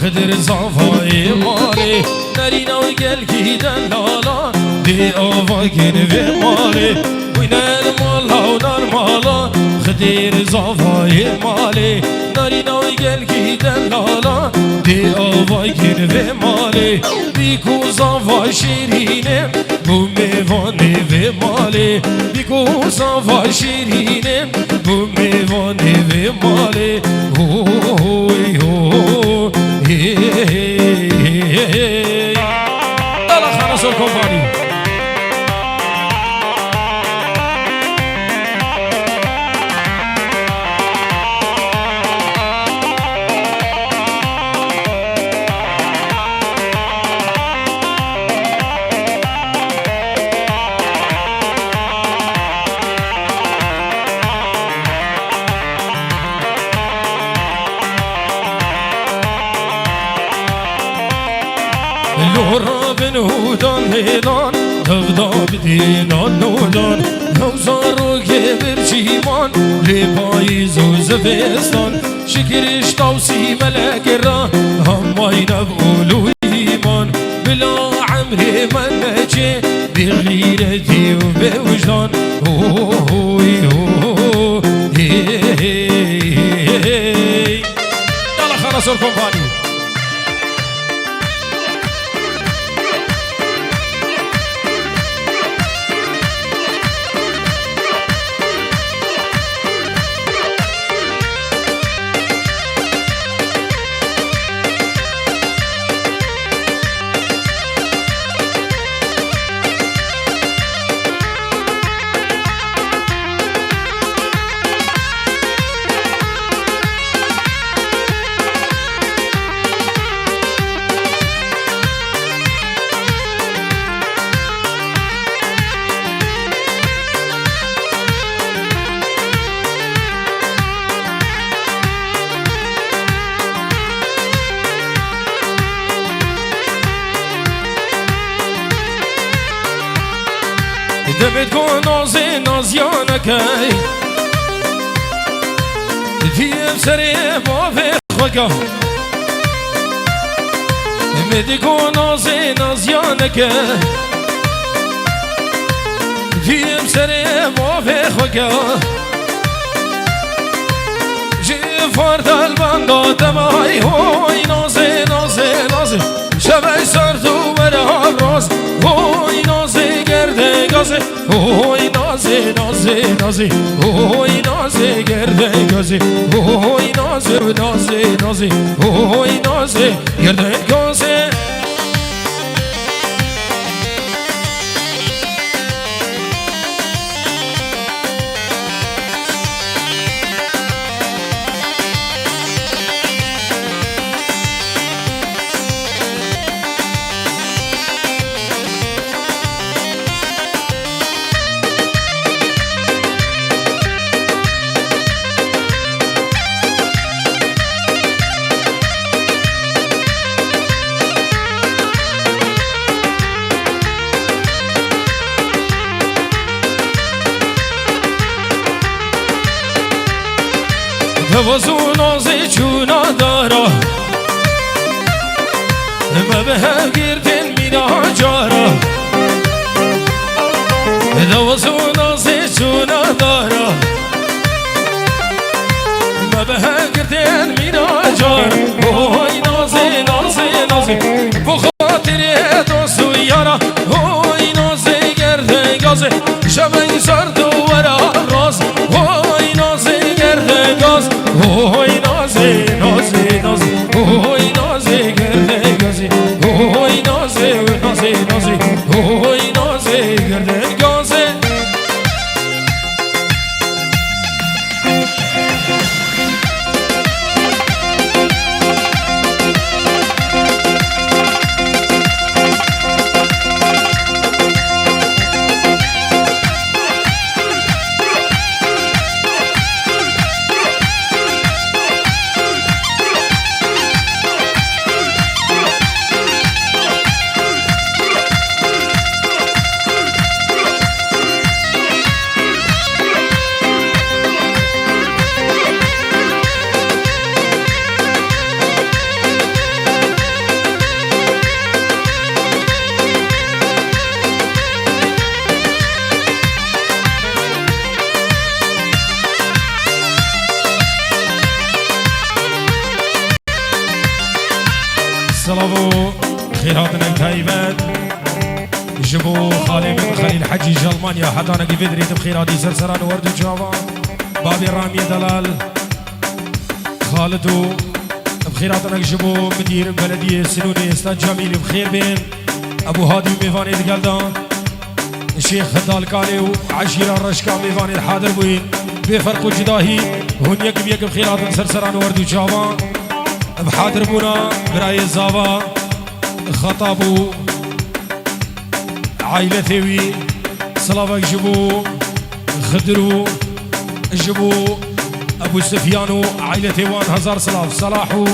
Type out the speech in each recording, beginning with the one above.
خدر زافای مالی نرینا و گل گیدن لالا دی آوا گن و مالی وینر مالا و نار مالا خدر زافای مالی نرینا و گل گیدن لالا دی آوا گن و مالی بیکو زافا شیرینه بو میوانه و مالی بیکو زافا شیرینه بو میوانه و مالی هوی هوی الله خلاص الكومباني لورا بنودان هیدان تفدا بدینان نودان نوزارو که برچیمان لپایی زوزفستان شکرش توسی ملک را همای نبولو ایمان بلا عمر من نجه بغیرتی و بوجدان هوی هوی يلا خلاص الكومباني دمت کن نازه نازیانکی دیم سری باب خوگا دمت کن نازه نازیانکی دیم سری باب خوگا جفار دل بندا دمای هوی نازه نازه نازه شبه سرد و برا راز هوی نازه گرده گازه هوی نازه نازه نازه هوی نازه گرده گازه هوی نازه نازه نازه هوی نازه گرده گازه دوازو نازی چونا دارا ما به هم گردن مینا جارا دوازو نازی چونا دارا ما به هم گردن مینا جارا اوی نازی نازی نازی بخاطر دوستو یارا اوی نازی گرده گازه شبه سرد و ورا راز اوی نازی گرده گاز اوی نازی نازی نازی اوی نازی گرده گازی اوی نازی نازی نازی اوی نازی گرده گازه جبو خالي من خليل حجي ألمانيا حتى أنا كيف دريت بخيراتي سرسران ورد جافا بابي رامي دلال خالدو بخيراتنا جبو مدير بلدية سنوني استاذ جميل بخير بين أبو هادي ميفاني القلدان الشيخ خدال كالي وعشيرة الرشكا ميفاني الحاضر بوين بفرق جداهي هون يكب يكب خيرات سرسران ورد جافا بحاضر بونا براي الزافا خطابو عائلة ثوي صلافك جبو خدرو جبو أبو سفيانو عائلة ثوان هزار صلاف صلاحو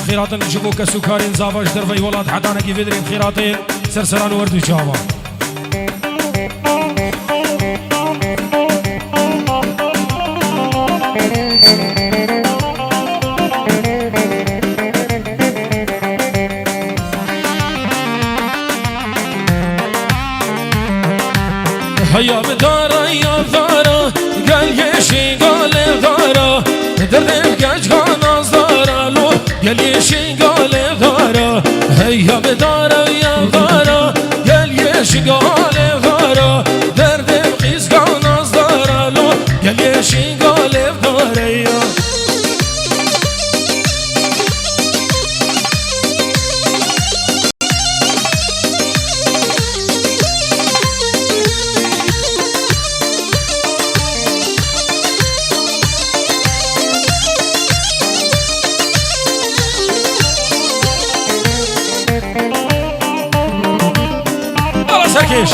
خيراتن جبو كسوكارين زافاش درفي ولاد حدانا كيف يدرين خيراتين سرسران وردو جاوا هيا بدارا يا ثارا قال يشي قال ثارا دردم كاش كان أصدارا لو قال يشي قال ثارا هيا بدارا يا ثارا قال يشي قال ثارا دردم قيس كان أصدارا لو قال يشي قال ثارا سكيش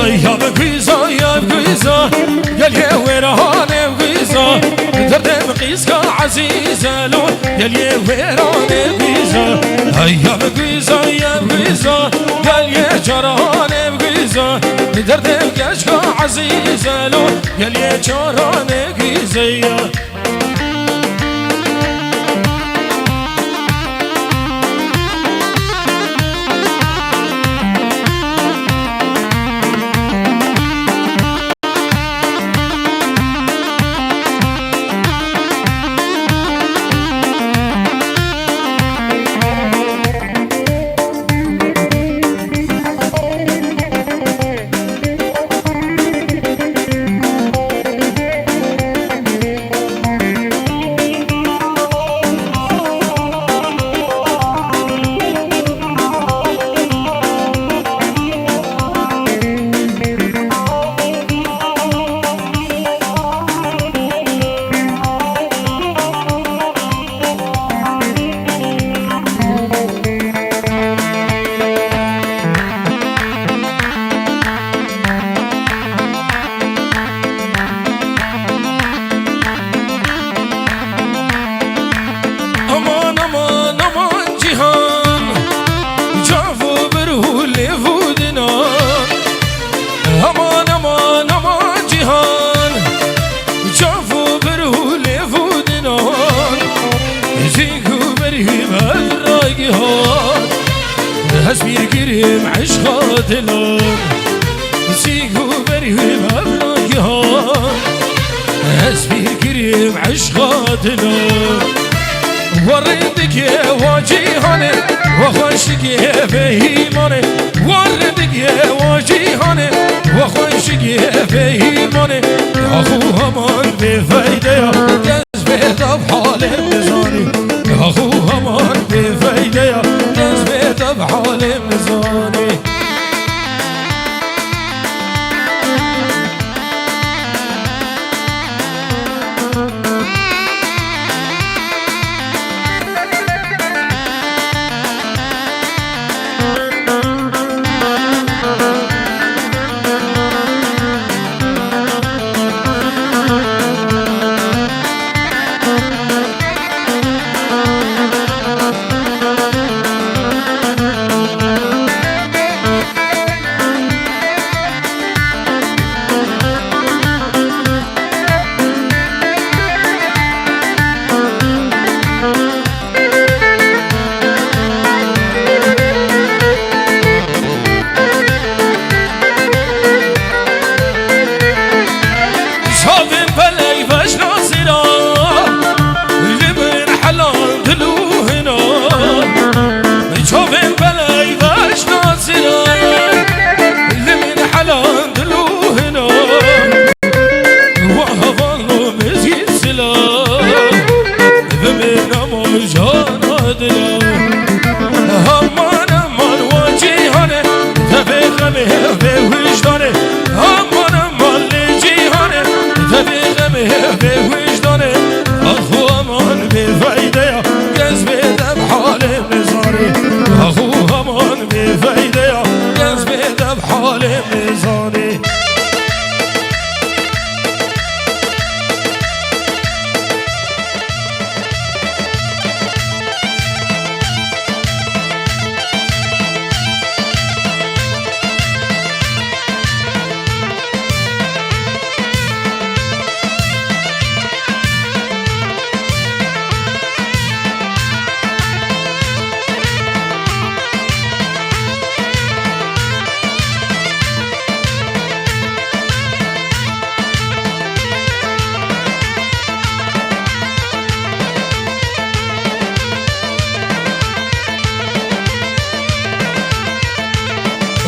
هيا بقيزة يا بقيزة قال يا ويراني بقيزة دردم قيسك عزيزة لو قال يا ويراني بقيزة هيا بقيزة يا بقيزة قال يا جراني بقيزة دردم قيسك عزيزة لو قال يا جراني بقيزة هسبير كريم عشقات الان سيكو بريم أبراجهان هسبير كريم عشقات الان وردك يا واجهاني وخشك يا فهيماني وردك يا واجهاني وخشك يا فهيماني يا أخو همان بفايدة يا تزبيت بحال مزاني يا أخو همان بفايدة يا تزبيت بحال مزاني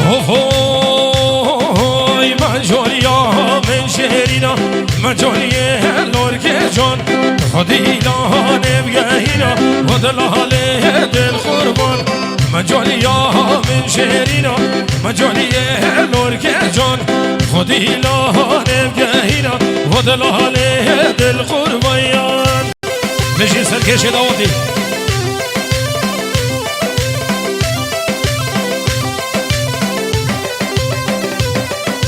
هوی مجولیا من شهرینا مجولیه لورک جان خودی لانه بگهینا و دلاله دل قربان مجولیا من شهرینا مجولیه لورک جان خودی لانه بگهینا و دلاله دل قربان بشی سرکش داودی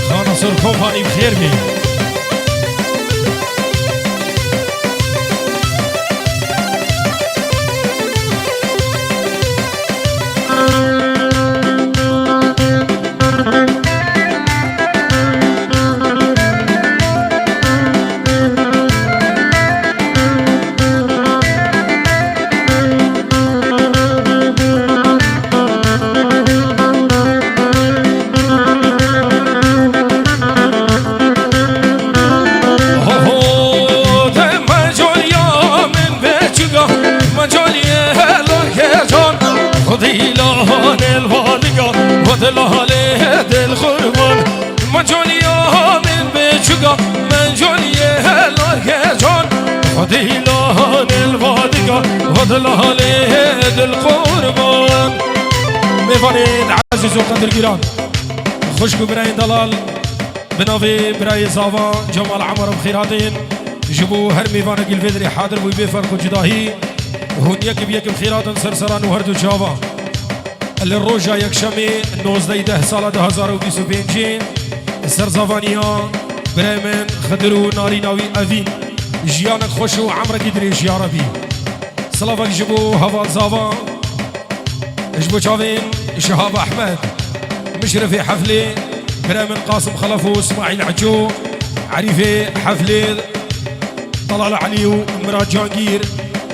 خانصر کمپانی بخیر بی دلاله دل قربان مجولیا من بچگا مجولیا لارک جان خودی لان الوادگا و دلاله دل قربان میفانید عزیز و قدرگیران خوشگو برای دلال بناوی برای زاوا جمال عمر بخیراتین جبو هر میوان گل فدری حاضر بوی بفرق و جداهی هون یکی بیکم خیراتن سرسران و هر دو جاوا الروجا يكشمي 19 سال 2025 سرزافانيا بريمن خدرو ناري ناوي أفين جيانك خوشو عمرك دريش يا ربي صلافك جبو هوا زافا جبو شافين شهاب أحمد مشرفي حفلة بريمن قاسم خلفو اسماعيل عجو عريفي حفلة طلال علي ومراد جانجير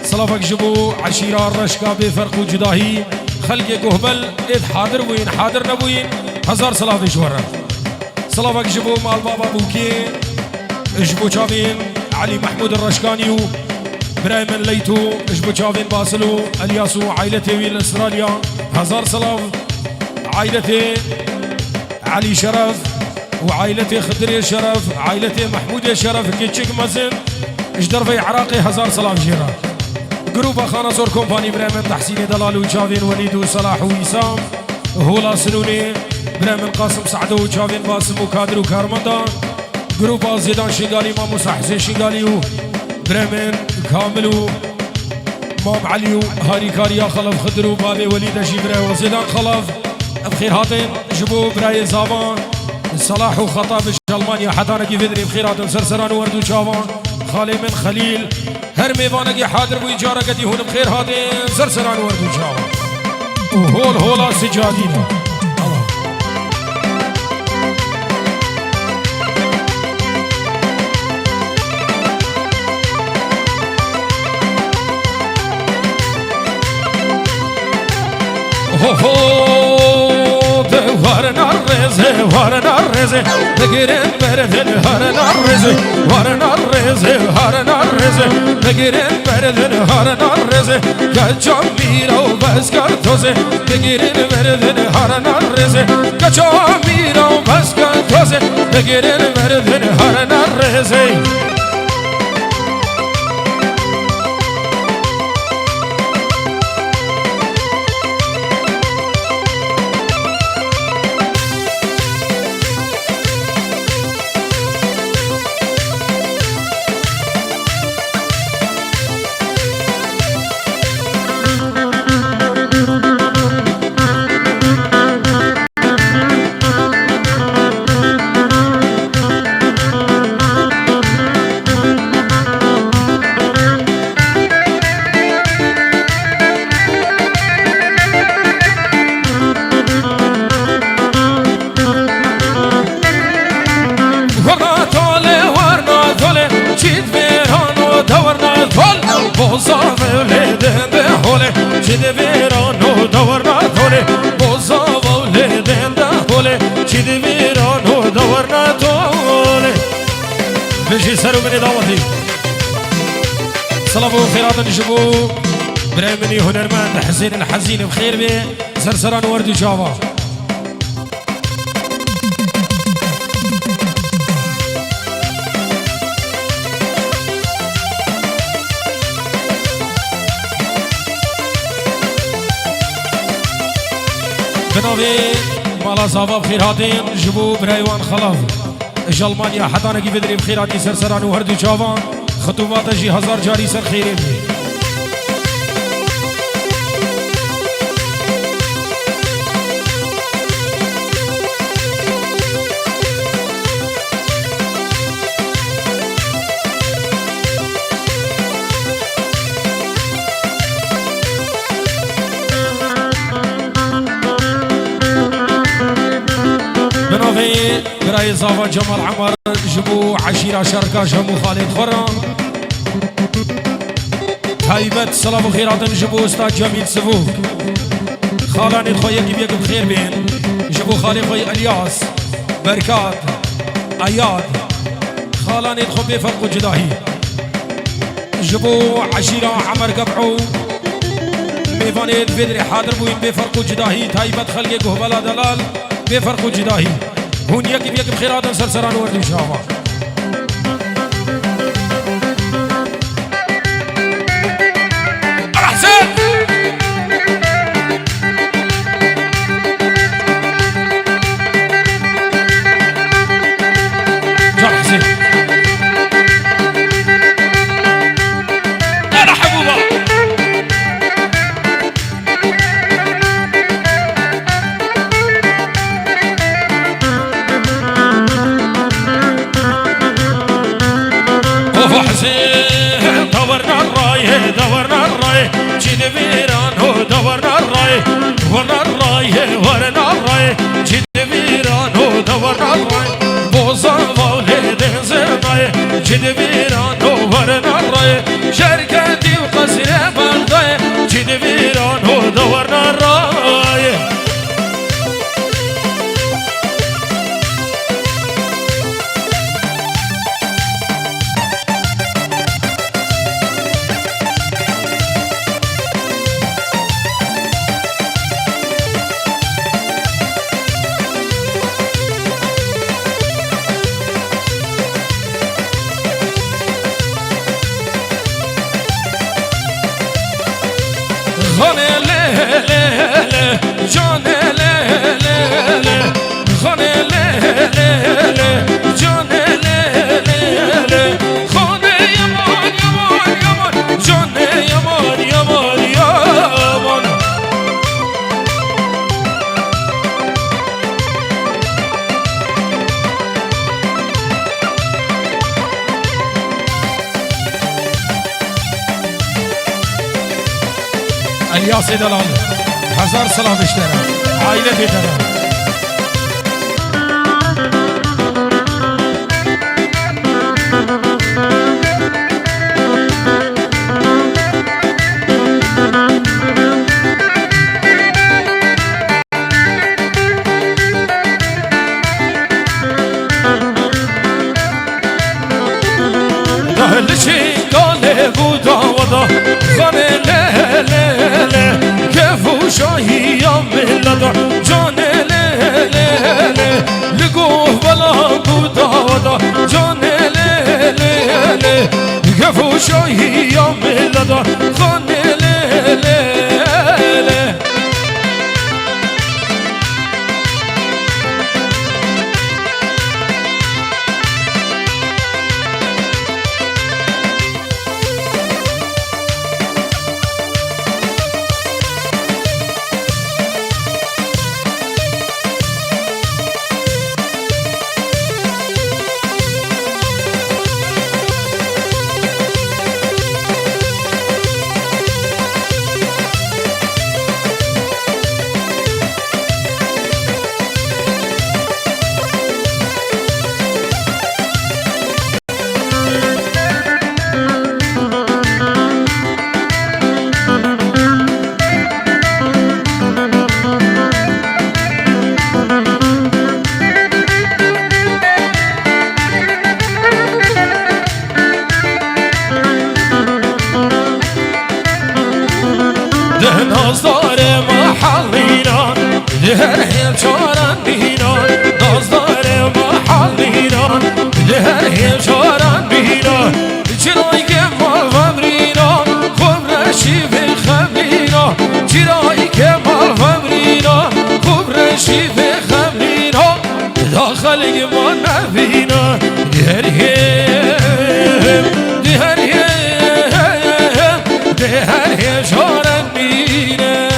صلافك جبو عشيرة الرشقة بفرق وجداهي خلقي قهبل إذ حاضر وين حاضر نبوين هزار صلاة شورا صلاة جبو مال بابا بوكين جبو شافين علي محمود الرشكانيو برايمن ليتو جبو شافين باسلو الياسو عائلتي ويل استراليا هزار صلاة عائلتي علي شرف وعائلتي خدري شرف عائلتي محمود شرف كيتشيك مزن اجدرفي عراقي هزار صلاة جيرا جروب خانصور كومباني برامن تحسين دلال وشافين وليد وصلاح ويسام هولا سنوني برامن قاسم سعدو وشافين باسم وكادر وكارمندا جروب زيدان شنغالي مام حسين شنغالي برامن كامل مام علي هاري كاريا خلف خدرو بابي وليد جبرا وزيدان خلف بخير هاتين جبو براي زافان صلاح وخطاب المانيا حدانا كي فدري بخير هاتين سرسران وردو شافان خالي من خليل هر میوانگی حاضر بوی جارا کدی هون بخیر هاتین سرسران وردو جاوا هول هولا سجادینا Varna reze, begiren berdin harna reze, varna reze, begiren berdin harna reze, kaçam mira o baskar toze, begiren berdin harna reze, kaçam mira o baskar toze, begiren berdin harna reze. چیده ویرانو دورنا توله بوزا ولدن دهوله چیده ویرانو دورنا توله بشی سرو منی دعوتی صلاة وخيرات نجبو برامني هنرمند حسين الحزين بخير به سرسران وردو جاوا بناوی مالا زاوا بخیر هاتین جبو برایوان خلاف جلمانیا حتی نگی بدریم خیراتی سرسران و هر دو چاوان خطوبات جی هزار جاری سر خیره بی برای زاوا جمال عمر جبو عشیره شرکا جمو خالد خورم تایبت سلام و خیراتن جبو استاد جمیل سبو خالانی خوی یکی بیگم خیر بین جبو خالی خوی الیاس برکات ایاد خالانی خو بفرق و جداهی جبو عشیره عمر قبعو میوانید بدر حاضر بوین بفرق و جداهی تایبت خلق گهبلا دلال بفرق و جداهی هون يكي بيكي بخيرات سرسران وردي شاما الحسين جار حسين انا حبوبة حسين دورنا الراي جيد فيران هو دورنا الراي ورنا الراي جيد فيران هو دورنا الراي بوزا ولد زراي جيد فيران هو ورنا الراي شركتي وقصر بلداي جيد فيران هو دورنا الراي خانه له جان له خانه له جان له خانه یمان جان یمان الیاس دلال هزار سلام اشترا عائله بیترا دهلشی گاله بودا ودا خانه له كيفو شاهي يا ملدا جان له لقوه بلا بودا ودا جان له كيفو شاهي يا ملدا خان له نازدار محلینا لهر هیم چاران بینا نازدار محلینا لهر هیم چاران بینا چرایی که مال ومرینا خوب نشیب خمرینا چرایی که مال ومرینا خوب شي في خمينا داخل ما نبينا دهرهم دهرهم شارن بينا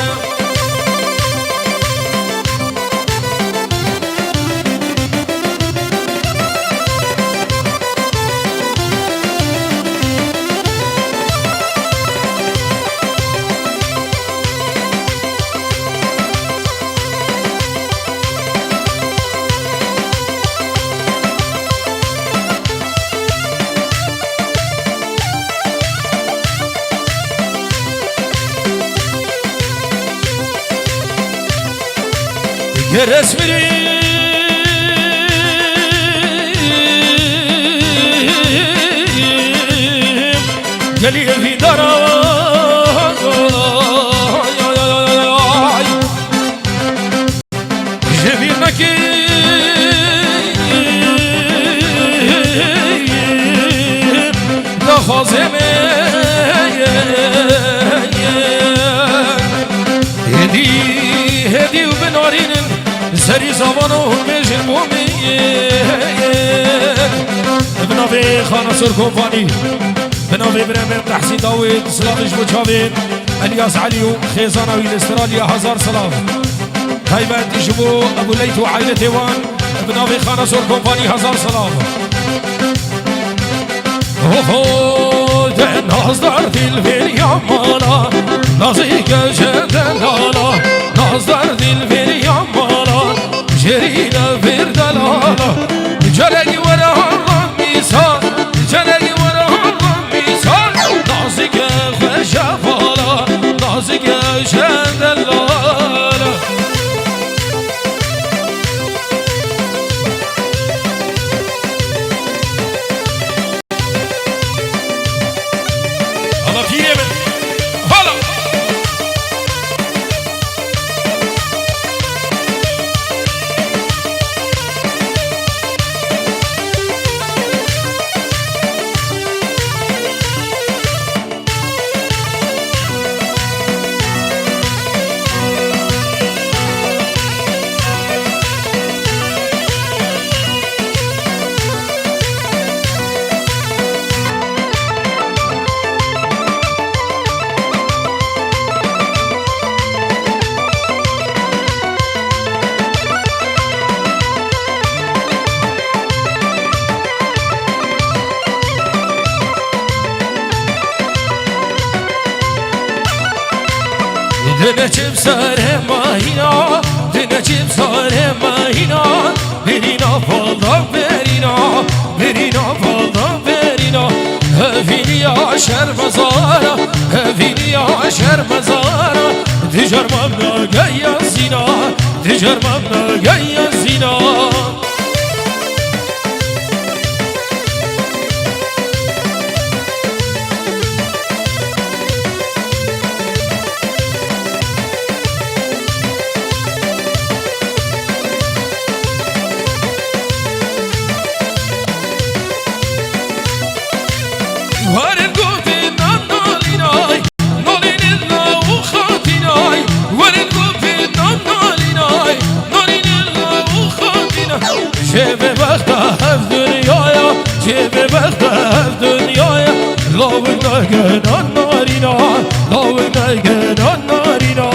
جرس بري جلي في دارا جبينك دخازمي هدي وبنارين سري زبانو مجن مومين بنافي خانسور كومباني بنافي برمم تحسين داوود سلامش بوچاوين الياس عليو خيزانوي الاستراليا هزار سلام هايبت جبو ابو ليت وعائلة تيوان بنافي خانسور كومباني هزار سلام اوهو ده نازدار دل بر يامانا نازيك جدلالا نازدار دل بر يامانا جرينا بر دلالا جرقي ورا الله ميسان جرقي ورا الله ميسان نازيك خشفالا نازيك جدلالا دنچم سر ماهینا دنچم سر ماهینا برینا فالدا برینا برینا فالدا برینا هفینیا شرمزارا هفینیا شرمزارا دیجر ممنا گیا زینا دیجر ممنا گیا زینا جيب بخته في دنيايا جيب بخته في دنيايا لو نجنا نارينا لو نجنا نارينا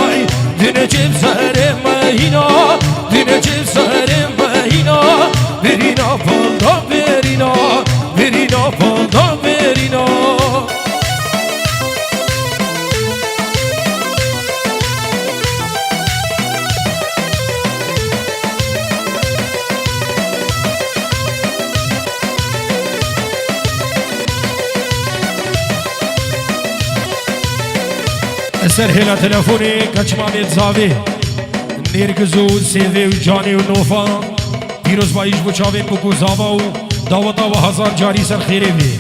دنجيب سر مهينا دنجيب سر مهينا برينا فالدا برينا برينا فالدا برينا سر هلا تلفوني كچمامي زاوي نيرگزو سيوي و جاني و نوفا پیروز بايش بچاوين بكو زاوا و داوتا و هزار جاري سر خيري بي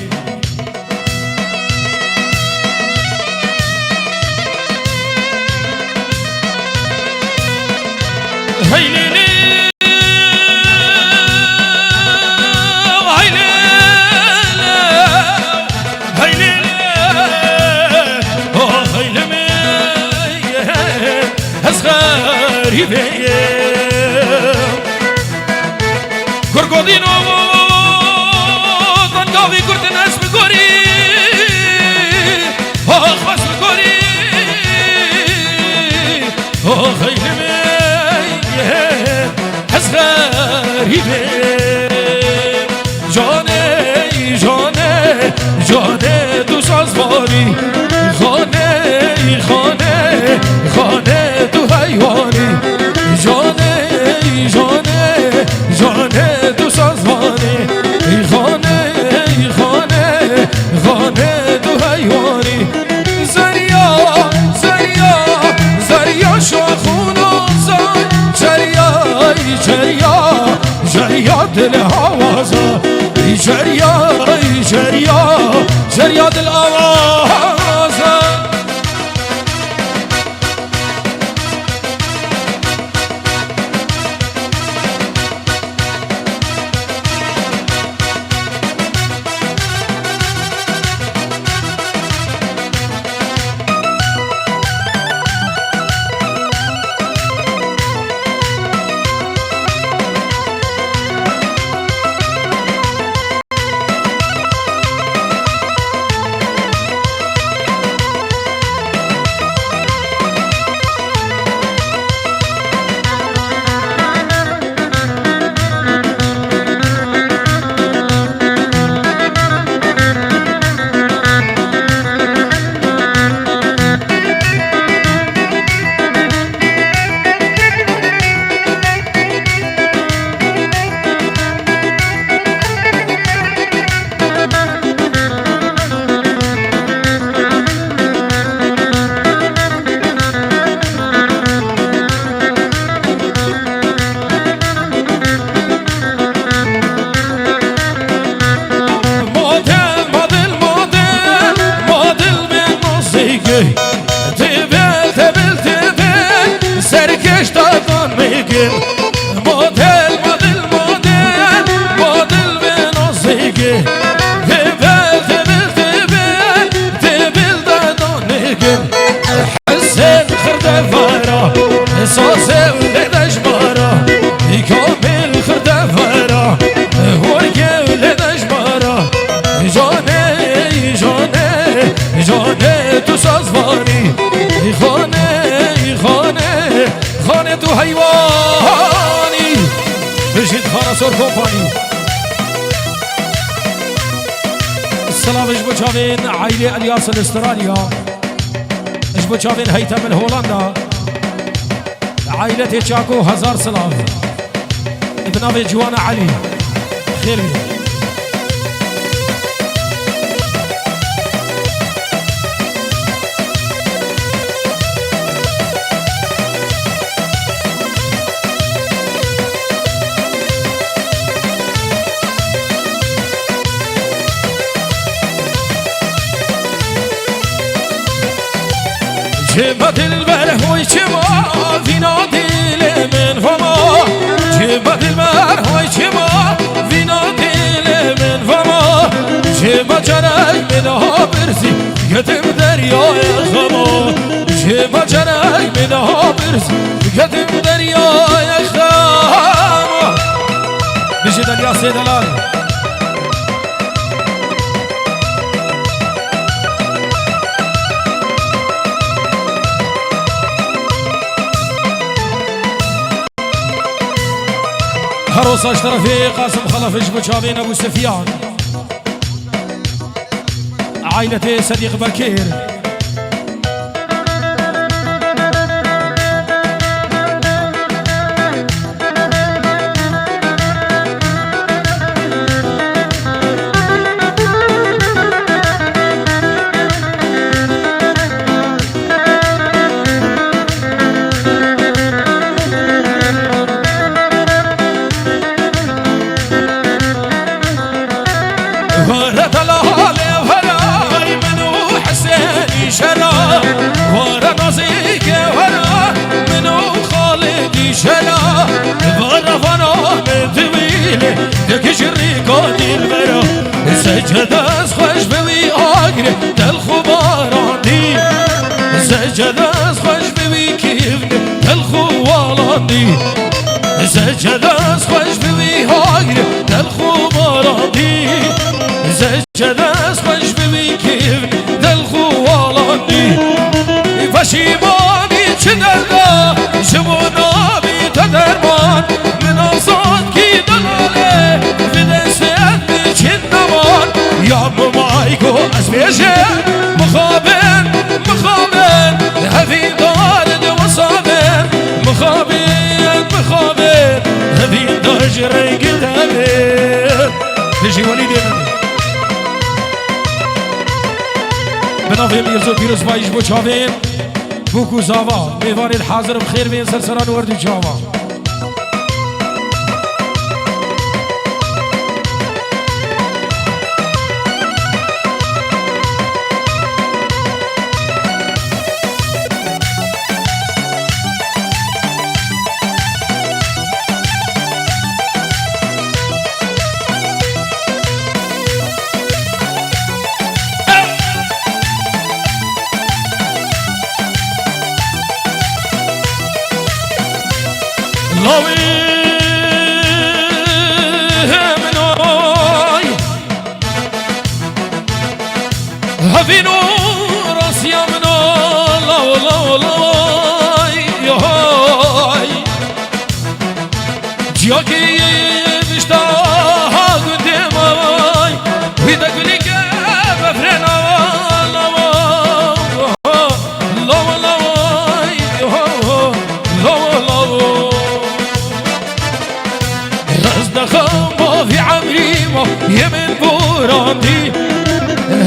هيليني غريبة گرگودین دنگاوی گردن اسم گوری آخ اسم گوری آخ ایلمه از غریبه جانه جانه جانه دو سازواری خانه خانه خانه تو حیوانی جانه جانه جانه تو سازوانی خانه خانه خانه تو حیوانی زریا زریا زریا شاخونو زار جریا جریا جریا دل آوازا جریا جریا جریا دل آوازا حیوانی بشید خانسور کمپانی السلام اجبو چاوین عائله الیاس الاسترالیا اجبو چاوین هیتم الهولندا عائله چاکو هزار سلام ابناء جوان علي خير بيه جبت البرهوي شما فينا دل من فما جبت البرهوي شما فينا دل من فما جبت جرق منها برزي قدم دریای خما جبت جرق منها برزي قدم دریای خما بجد الیاس دلال هروس اشترفي قاسم خلف اجبو شابين ابو سفيان عائلتي صديق بكير دكش الريقات البرا سجد از خوش بوي آگره دل خوباراندی سجد از خوش بوي کیفنه دل خوباراندی سجد از خوش بوي آگره ولادي زجدس خوش ببی کیف دل خوالانی پشیمانی چه دردا جوانا بی تدرمان من آزاد کی دلاله بده سید بچین نمان یا ممایگو از بیشه مخابن مخابن هفی دارد وصابن مخابن مخابن هفی داج رنگ دمه بجی ولی دیمه بنافي ميرزو بيروز بايش بو چاوين بوكو زاوا ميواني الحاضر بخير بين سرسران وردو چاوا هفينو راسي منو لا لا لا ياي جاكي بشتاها قدامي وإذا قليك بفرنا لا لا لا خما في عمري ما يمن بوراندي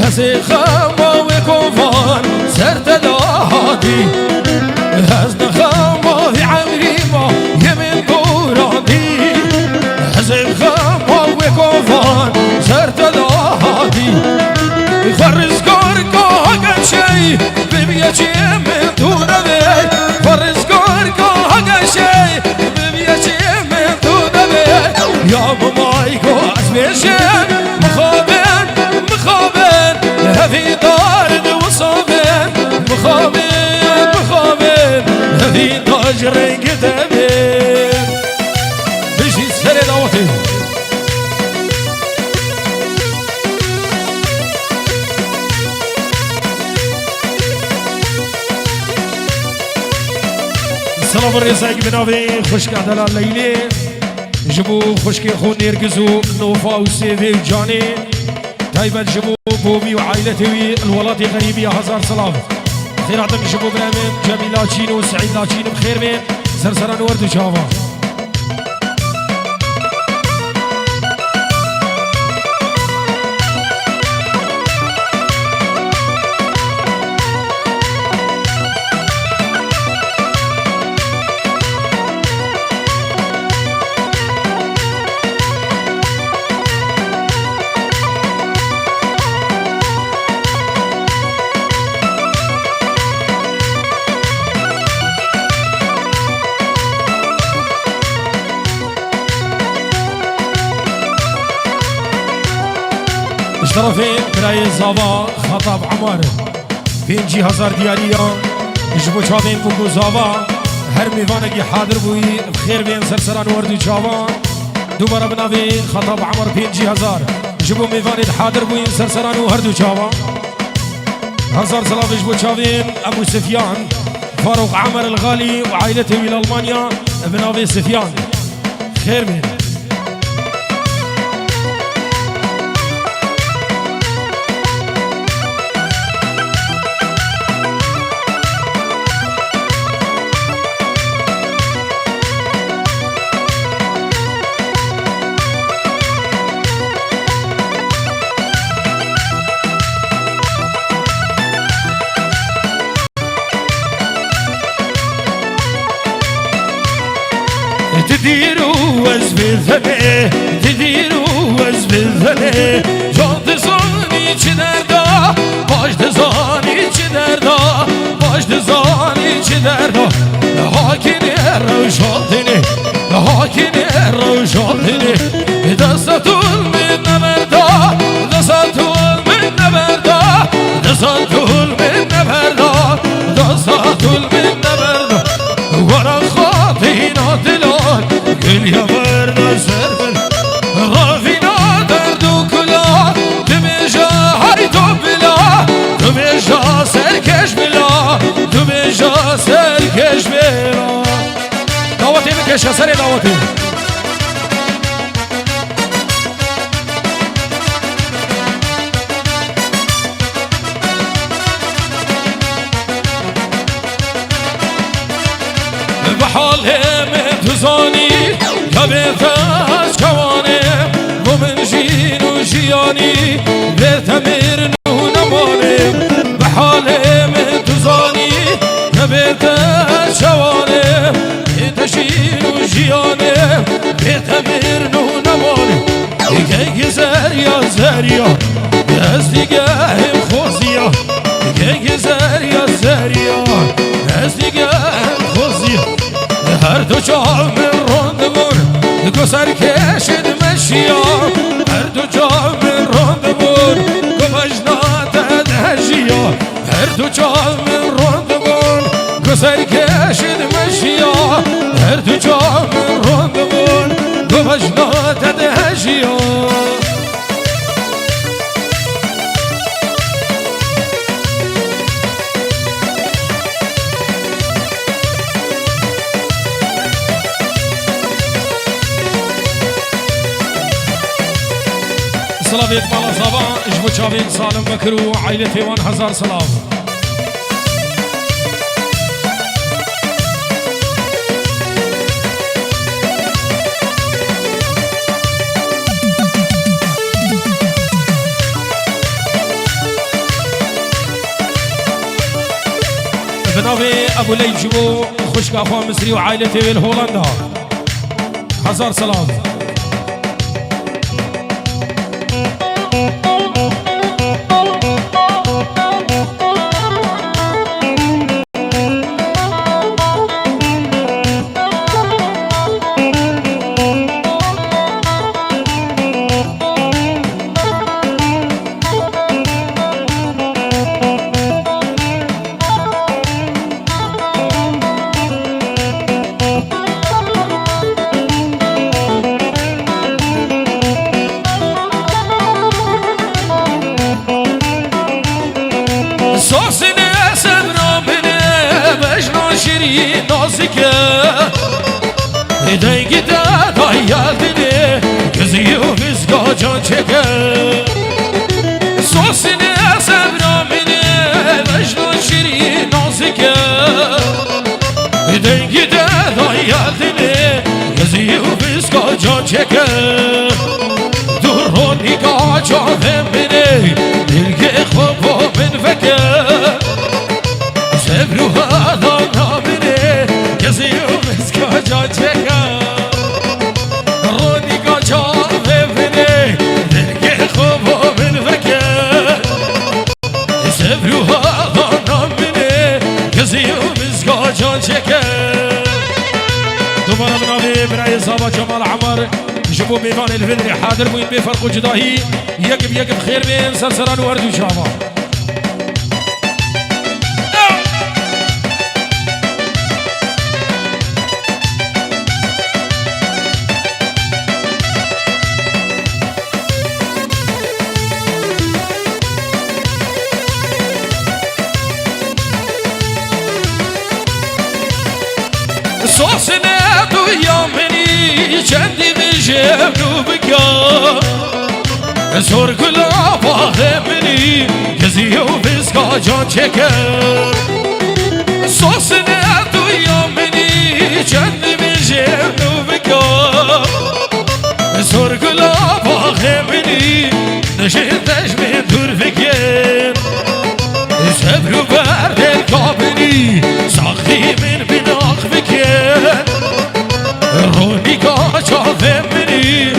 هسي خما وكوفان سرت دهاتي هسنا خما في عمري ما يمن بوراندي هسي خما وكوفان سرت دهاتي فرز كوركو هكا شي ببيتي من دون بي فرز كوركو هكا شي ببيتي من دون بي يا ممايكو اسمشن مخابن مخابن هفي دارد وصابن مخابن مخابن هفي تاج رنگ دبن بجي سر دعوتي سلام الرزاق بناوي خوشك عدلال ليلي جبو خوشكي خون نرقزو نوفا وسيفي وجاني تايبت جبو بوبي وعائلتي الولاتي غريبية هزار سلام خير عدم جبو برامن جميل لاتشين وسعيد لاتشين بخير من سرسران وردو شافا طرفين براي زاوا خطاب عمر بينجي هزار دياريا يجبو چاوين بوكو زاوا هر ميوانكي حاضر بوي بخير بين سرسران وردو چاوا دوباره بناوي خطاب عمر بينجي هزار يجبو ميواني حاضر بوي سرسران وهردو چاوا هزار سلاف يجبو چاوين ابو سفيان فاروق عمر الغالي وعائلته الى المانيا بناوي سفيان خير بين تديروا وزب الثني تديروا وزب الثني جان تزاني چه دردا باش تزاني چه دردا باش تزاني چه دردا هاكين روشاتني هاكين روشاتني دستول من نبردا دستول من نبردا دستول من نبردا دستول من نبردا ورا خاطينا دلال كل يا ورد سرفن غافينا درد كيش سري دعوتي بحالهم تزاني كبيتش كواني ومن جين وجياني بيتمر نونماني بحالهم تزاني كبيتش كواني بيتجين وجياني بيتمر نونماني كي زريا زريا أصدقائهم خوزيا كي زريا زريا أصدقائهم خوزيا هر دو جا من راندمون گسر کشید مشیا هر دو جا من راندمون گمجنات دهجیا هر دو جا من راندمون گسر کشید مشیا هر دو جا من راندمون گمجنات دهجیا سلامت مالا زبان اجبو چاوین سالم بکرو عائلت وان هزار سلام بناوی ابو ليب جبو خوشك اخوان مصري وعائلتي والهولندا هزار سلام نازکه دیگه دادای یادنه کزی و بزگا جان چکه سوسینه سبرامینه وجدان شیری نازکه دیگه دادای یادنه کزی و بزگا جان چکه دور نگاه جانم بینه دلگه خوب و من فکر سبرو هادان نامینه کسی و بزگا جان چکه رونی گا جان ببینه دلگه خوب و من فکر سبرو هادان نامینه کسی و بزگا جان چکه دوباره بنابی برای صابا جمال عمر جبو میوان الفدری حاضر بوین بفرق و جداهی یکم خیر بین سرسران و اردو شاما سوسنه دویا منی چندی بجم نو بگا زور گلا باه منی کزی و بزگا جان چکر سوسنه دویا منی چندی بجم نو بگا زور گلا باه منی نشدش من دور فکر صبر و بردل کابنی ساختی من بناخ فکر رونی کا چاوه منی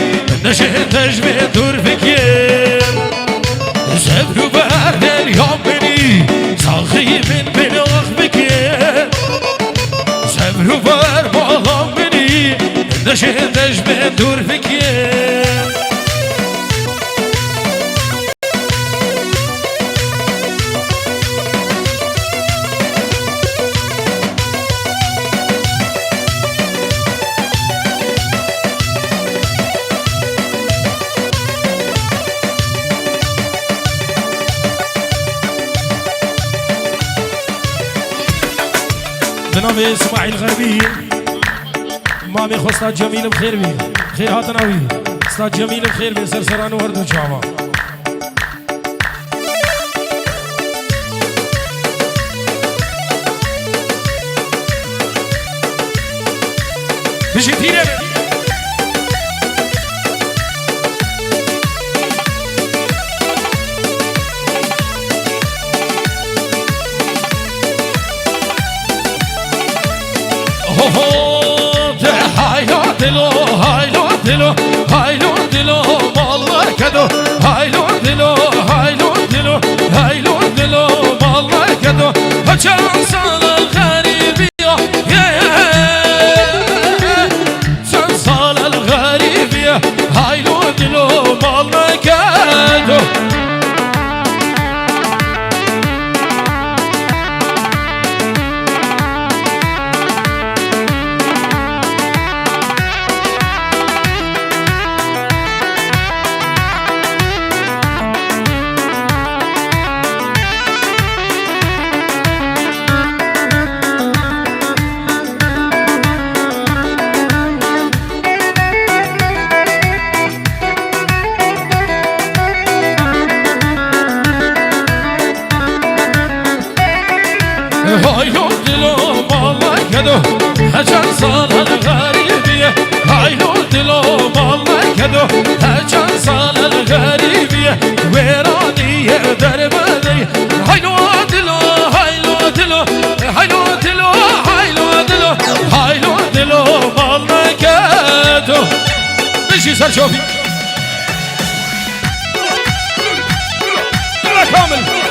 نشدش من دور فکر صبر و بردل کابنی ساختی من بناخ فکر صبر و بر بالا منی نشدش من دور فکر جناب اسماعیل غربی مامي خو استاذ جميل بخير بي خير هاتناوي استاذ جميل بخير بي سرسران وردو جاوا بيجي تيري دلو هايلو دلو والله كدو هايلو دلو هايلو دلو هايلو دلو والله كدو هجان صال الغريبية هجان صال الغريبية هايلو دلو والله كدو هايلو دلو والله كدو هجان صال الغريبية هايلو دلو والله كدو هجان صال الغريبية ويراني دربني هايلو دلو هايلو دلو هايلو دلو هايلو دلو هايلو دلو والله كدو مشي سر شوفي يلا كامل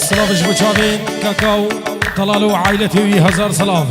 سلاف جبوچاوين كاكاو طلالو عائلتي هزار سلاف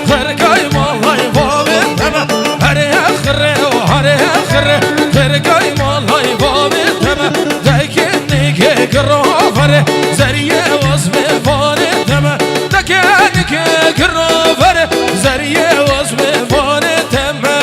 فرقاي والله يبامن تما هري اخره وهري اخره فرقاي والله يبامن تما دايكني كروفر زريه وصف فار تما دايكني كروفر زريه وصف فار تما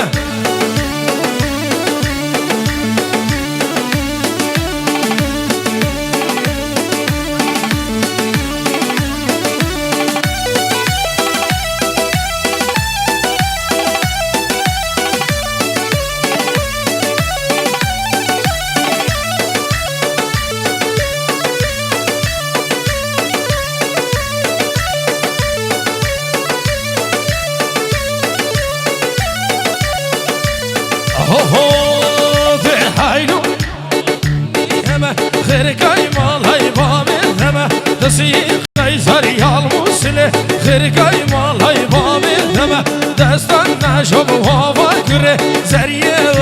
نسی قیصر یال موسله خرگای مالای بابی دمه دستان نشب و هوا کره زریه